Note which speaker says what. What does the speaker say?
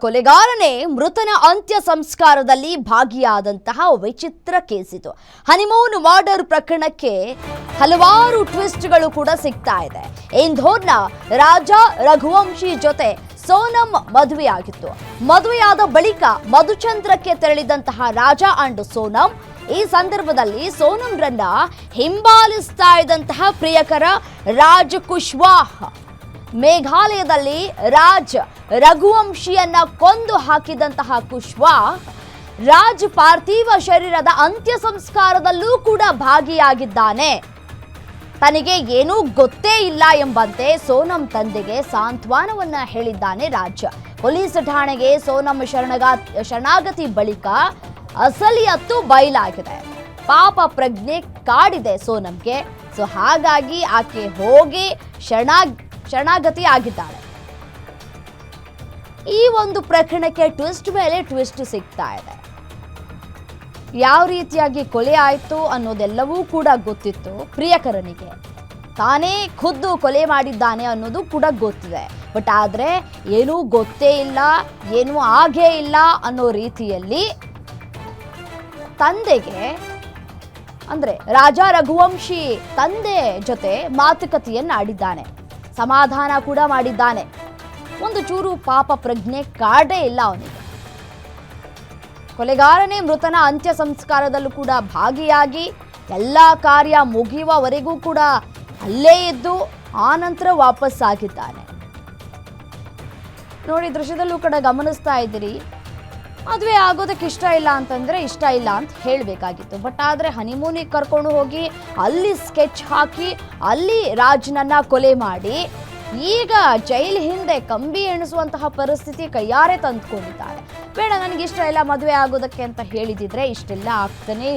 Speaker 1: ಕೊಲೆಗಾರನೇ ಮೃತನ ಅಂತ್ಯ ಸಂಸ್ಕಾರದಲ್ಲಿ ಭಾಗಿಯಾದಂತಹ ವಿಚಿತ್ರ ಕೇಸಿತು. ಹನಿಮೂನ್ ಮರ್ಡರ್ ಪ್ರಕರಣಕ್ಕೆ ಹಲವಾರು ಟ್ವಿಸ್ಟ್ಗಳು ಕೂಡ ಸಿಗ್ತಾ ಇದೆ. ಇಂಧೋರ್ನ ರಾಜಾ ರಘುವಂಶಿ ಜೊತೆ ಸೋನಂ ಮದುವೆಯಾಗಿತ್ತು. ಮದುವೆಯಾದ ಬಳಿಕ ಮಧುಚಂದ್ರಕ್ಕೆ ತೆರಳಿದಂತಹ ರಾಜಾ ಅಂಡ್ ಸೋನಂ ಈ ಸಂದರ್ಭದಲ್ಲಿ ಸೋನಂರನ್ನ ಹಿಂಬಾಲಿಸ್ತಾ ಇದ್ದಂತಹ ಪ್ರಿಯಕರ ರಾಜ್ ಕುಶ್ವಾಹ್ ಮೇಘಾಲಯದಲ್ಲಿ ರಾಜ್ ರಘುವಂಶಿಯನ್ನ ಕೊಂದು ಹಾಕಿದಂತಹ ಕುಶ್ವಾಹ್ ರಾಜ್ ಪಾರ್ಥಿವ ಶರೀರದ ಅಂತ್ಯ ಸಂಸ್ಕಾರದಲ್ಲೂ ಕೂಡ ಭಾಗಿಯಾಗಿದ್ದಾನೆ. ತನಗೆ ಏನೂ ಗೊತ್ತೇ ಇಲ್ಲ ಎಂಬಂತೆ ಸೋನಂ ತಂದೆಗೆ ಸಾಂತ್ವನವನ್ನ ಹೇಳಿದ್ದಾನೆ ರಾಜ್. ಪೊಲೀಸ್ ಠಾಣೆಗೆ ಸೋನಂ ಶರಣಾಗತಿ ಬಳಿಕ ಅಸಲಿಯತ್ತು ಬಯಲಾಗಿದೆ. ಪಾಪ ಪ್ರಜ್ಞೆ ಕಾಡಿದೆ ಸೋನಂಗೆ. ಸೊ ಹಾಗಾಗಿ ಆಕೆ ಹೋಗಿ ಶರಣಾಗತಿ ಆಗಿದ್ದಾಳೆ. ಈ ಒಂದು ಪ್ರಕರಣಕ್ಕೆ ಟ್ವಿಸ್ಟ್ ಮೇಲೆ ಟ್ವಿಸ್ಟ್ ಸಿಗ್ತಾ ಇದೆ. ಯಾವ ರೀತಿಯಾಗಿ ಕೊಲೆ ಆಯಿತು ಅನ್ನೋದೆಲ್ಲವೂ ಕೂಡ ಗೊತ್ತಿತ್ತು ಪ್ರಿಯಕರನಿಗೆ. ತಾನೇ ಖುದ್ದು ಕೊಲೆ ಮಾಡಿದ್ದಾನೆ ಅನ್ನೋದು ಕೂಡ ಗೊತ್ತಿದೆ. ಬಟ್ ಆದರೆ ಏನೂ ಗೊತ್ತೇ ಇಲ್ಲ, ಏನೂ ಆಗೇ ಇಲ್ಲ ಅನ್ನೋ ರೀತಿಯಲ್ಲಿ ತಂದೆಗೆ ಅಂದ್ರೆ ರಾಜಾ ರಘುವಂಶಿ ತಂದೆ ಜೊತೆ ಮಾತುಕತೆಯನ್ನ ಆಡಿದ್ದಾನೆ, ಸಮಾಧಾನ ಕೂಡ ಮಾಡಿದ್ದಾನೆ. ಒಂದು ಚೂರು ಪಾಪ ಪ್ರಜ್ಞೆ ಕಾಡೇ ಇಲ್ಲ ಅವನಿಗೆ. ಕೊಲೆಗಾರನೇ ಮೃತನ ಅಂತ್ಯ ಸಂಸ್ಕಾರದಲ್ಲೂ ಕೂಡ ಭಾಗಿಯಾಗಿ ಎಲ್ಲ ಕಾರ್ಯ ಮುಗಿಯುವವರೆಗೂ ಕೂಡ ಅಲ್ಲೇ ಇದ್ದು ಆನಂತರ ವಾಪಸ್ ಆಗಿದ್ದಾನೆ. ನೋಡಿ, ದೃಶ್ಯದಲ್ಲೂ ಕೂಡ ಗಮನಿಸ್ತಾ ಇದ್ದೀರಿ. ಮದುವೆ ಆಗೋದಕ್ಕೆ ಇಷ್ಟ ಇಲ್ಲ ಅಂತಂದ್ರೆ ಇಷ್ಟ ಇಲ್ಲ ಅಂತ ಹೇಳಬೇಕಾಗಿತ್ತು. ಬಟ್ ಆದರೆ ಹನಿಮೂನಿಗೆ ಕರ್ಕೊಂಡು ಹೋಗಿ ಅಲ್ಲಿ ಸ್ಕೆಚ್ ಹಾಕಿ ಅಲ್ಲಿ ರಾಜ್ನನ್ನ ಕೊಲೆ ಮಾಡಿ ಈಗ ಜೈಲ್ ಹಿಂದೆ ಕಂಬಿ ಎಣಿಸುವಂತಹ ಪರಿಸ್ಥಿತಿ ಕೈಯಾರೆ ತಂದುಕೊಂಡಿದ್ದಾರೆ. ಬೇಡ, ನನಗೆ ಇಷ್ಟ ಇಲ್ಲ ಮದುವೆ ಆಗೋದಕ್ಕೆ ಅಂತ ಹೇಳಿದಿದ್ರೆ ಇಷ್ಟೆಲ್ಲ ಆಗ್ತಾನೇ